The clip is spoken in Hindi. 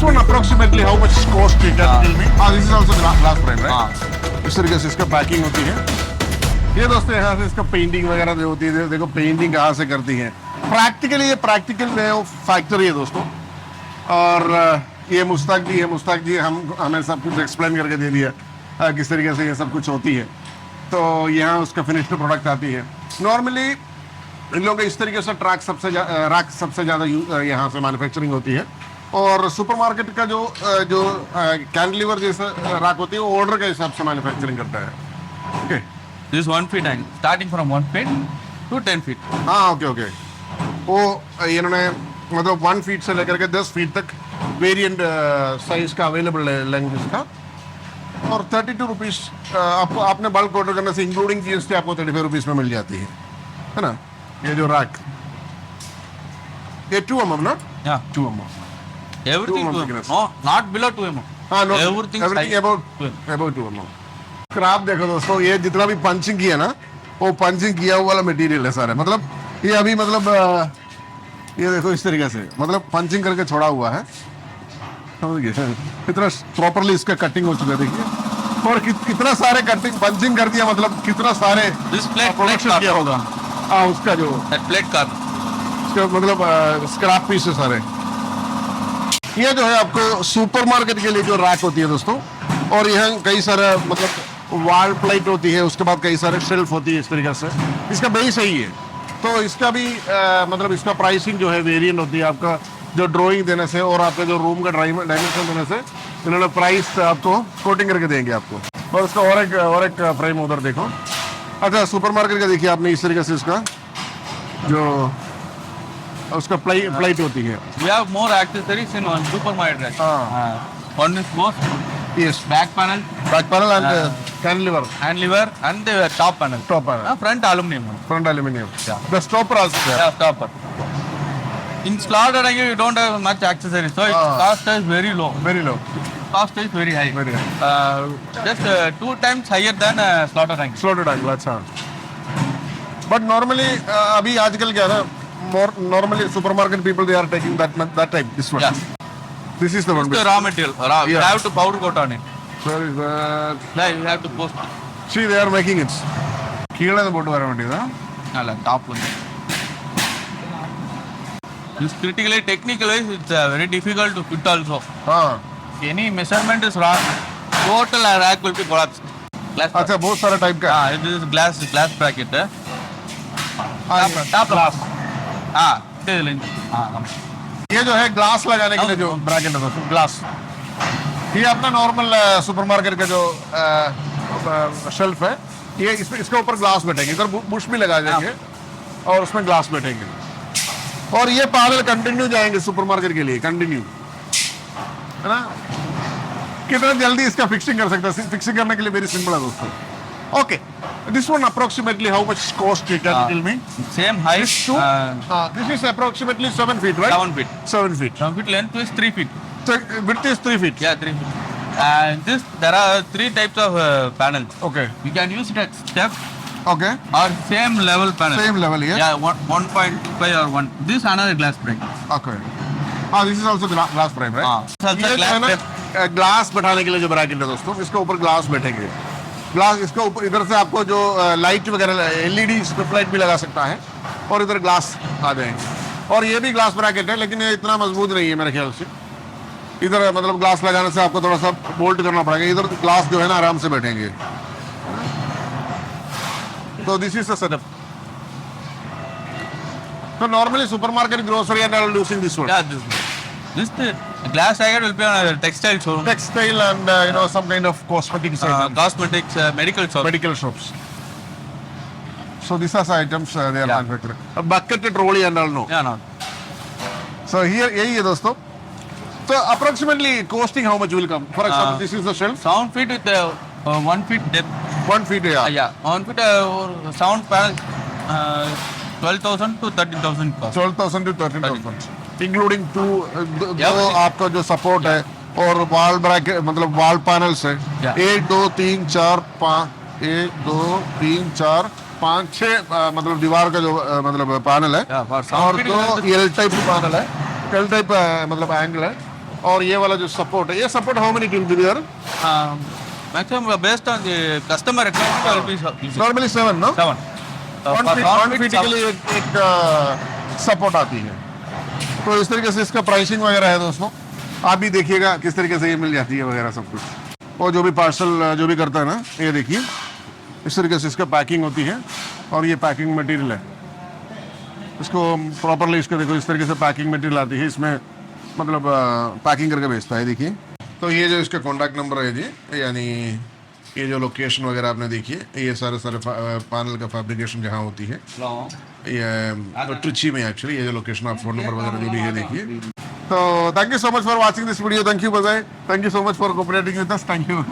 This one approximately how much cost it? Can you tell me? This is also glass frame, right? इस तरीके से इसका पैकिंग होती है। ये दोस्तों यहाँ से इसका पेंटिंग वगैरह जो होती है, देखो पेंटिंग कहाँ से करती है। प्रैक्टिकली ये प्रैक्टिकल फैक्ट्री है दोस्तों। और ये मुश्ताक जी हमें सब कुछ एक्सप्लेन करके दे दिया किस तरीके से ये सब कुछ होती है। तो यहाँ उसका फिनिश्ड प्रोडक्ट आती है। नॉर्मली इन लोगों के इस तरीके से रैक सबसे ज़्यादा यहाँ से मैन्युफैक्चरिंग होती है। और सुपरमार्केट का जो कैंटिलीवर जैसा रैक होती है वो ऑर्डर के हिसाब से मैन्युफैक्चरिंग करता है। Okay, This 1 feet and starting from 1 feet to 10 feet. हाँ ओके। वो इन्होंने मतलब 1 फीट से लेकर के 10 फीट तक वेरिएंट साइज का अवेलेबल है लेंथ इसका। और 32 रुपीज़ आपको आपने बल्क ऑर्डर करने से इंक्लूडिंग जीएसटी आपको 35 रुपीज़ में मिल जाती है ना। ये जो रैक ये 2 mm ना? Yeah. 2 mm. Everything 2 mm 2 mm. thickness. No, not below 2 mm. हाँ नो, Everything about 2 mm. आप देखो दोस्तों, ये जितना भी पंचिंग किया ना वो पंचिंग किया हुआ वाला मटेरियल है सारा। मतलब ये अभी मतलब ये देखो इस तरीके से मतलब पंचिंग करके छोड़ा हुआ है। कितना प्रॉपरली इसका कटिंग हो चुका है देखिए। और कितना सारे कटिंग पंचिंग कर दिया, मतलब कितना सारे प्रोडक्शन किया होगा। हाँ उसका जो प्लेट का मतलब स्क्रैप पीस है सारे। ये जो है आपको सुपरमार्केट के लिए जो रैक होती है दोस्तों। और यहाँ कई सारे मतलब वॉल प्लेट होती है, उसके बाद कई सारे शेल्फ होती है इस तरीके से। इसका बेस सही है तो इसका भी मतलब इसका प्राइसिंग जो है वेरिएंट होती है आपका जो ड्राइंग देने से और आपके जो रूम का डायमेंशन देने से इन्होंने प्राइस आपको कोटिंग करके देंगे आपको। और उसका और एक फ्रेम उधर देखो। अच्छा सुपरमार्केट का देखिए आपने इस तरीके से इसका जो उसका प्लेट होती है। We have more accessories in one supermarket. One is most Yes. back panel and cantilever and the top panel. Front aluminum. Front aluminum. Yeah. The stopper also there. Yeah, stopper. In slaughter you don't have much accessories, so its cost is very low. Very low. Cost is very high. Very high. Just 2 times higher than slaughter angle. Slaughter angle, अच्छा। But normally अभी आजकल क्या है ना, normally supermarket people they are taking that type, this one. Yeah. This is the one. It's the raw material. You have to powder coat on it. Where is that? Yeah, you have to post. See, they are making it. കീഴെ പോട്ട് വരാൻ വേണ്ടിയതാ? അല്ല, top one. This critically, technically, it's very difficult to fit also. Any measurement is wrong, total rack will be collapsed. अच्छा, बहुत सारा टाइप का। This is glass bracket. Top glass. ये जो है ग्लास लगाने के लिए जो ब्रैकेट है दोस्तों, ग्लास। ये अपना नॉर्मल सुपरमार्केट का जो शेल्फ है, ये इसके ऊपर ग्लास बैठेंगे। इधर बुश भी लगा देंगे और उसमें ग्लास बैठेंगे। और ये पैनल कंटिन्यू जाएंगे सुपरमार्केट के लिए, कंटिन्यू, है ना। कितना जल्दी इसका फिक्सिंग कर सकते हैं? फिक्सिंग करने के लिए वेरी सिंपल है दोस्तों। Okay, this one approximately how much cost it? Can you tell me? Same height. This is approximately 7 feet, right? 7 feet. 7 feet. 7 feet length is 3 feet. So width is 3 feet. Yeah, 3 feet. And there are 3 types of panels. Okay. You can use it as step Okay. or same level panel. Same level, yeah. Yeah, 1.5 or 1. This another glass break. Okay. This is also glass frame, right? ये glass frame. ग्लास बैठाने के लिए जो ब्रैकेट है दोस्तों, इसके ऊपर ग्लास बैठेंगे। ग्लास इसके ऊपर इधर से आपको जो लाइट वगैरह एलईडी स्ट्रिप लाइट भी लगा सकता है और इधर ग्लास आ जाएंगे। और ये भी ग्लास ब्रैकेट है लेकिन ये इतना मजबूत नहीं है मेरे ख्याल से। इधर मतलब ग्लास लगाने से आपको थोड़ा सा बोल्ट करना पड़ेगा। इधर ग्लास जो है ना आराम से बैठेंगे। तो दिस इज द सेटअप। तो normally supermarket grocery and all using this one. This glass bracket will be on a textile showroom. Textile and some kind of cosmetics. Cosmetics, medical shops. Medical shops. So these are items they are manufacturing. A bucket, trolley and all no. Yeah, no. So here, यही है दोस्तों। So approximately costing how much will come? For example, this is the shelf. 7 feet with 1 feet depth. 1 feet, yeah. Yeah, 1 feet sound panel 12,000 to 13,000 cost. 12,000 to 13,000. Including दो आपका जो सपोर्ट है और वॉल ब्रैकेट मतलब वॉल पैनल्स है। 1 2 3 4 5 1 2 3 4 5 6 मतलब दीवार का जो मतलब पैनल है। और दो एल टाइप पैनल है। एल टाइप मतलब एंगल है और ये वाला जो सपोर्ट है, ये support how many till there? Maximum based on the customer requirement normally 7 no? 7 1 feet के लिए एक सपोर्ट आती है। तो इस तरीके से इसका प्राइसिंग वगैरह है दोस्तों, आप भी देखिएगा किस तरीके से ये मिल जाती है वगैरह सब कुछ। और जो भी पार्सल जो भी करता है ना, ये देखिए इस तरीके से इसका पैकिंग होती है। और ये पैकिंग मटेरियल है, इसको प्रॉपरली इसको देखो इस तरीके से पैकिंग मटेरियल आती है इसमें, मतलब पैकिंग करके भेजता है। देखिए तो ये जो इसका कॉन्टैक्ट नंबर है जी, यानी ये जो लोकेशन वगैरह आपने देखी है, ये सारे पैनल का फैब्रिकेशन जहाँ होती है, ये ट्रिची में एक्चुअली ये जो लोकेशन आप फोन नंबर वगैरह जो भी है देखिए। तो thank you so much for watching this video, thank you बजाय, thank you so much for cooperating with us, thank you.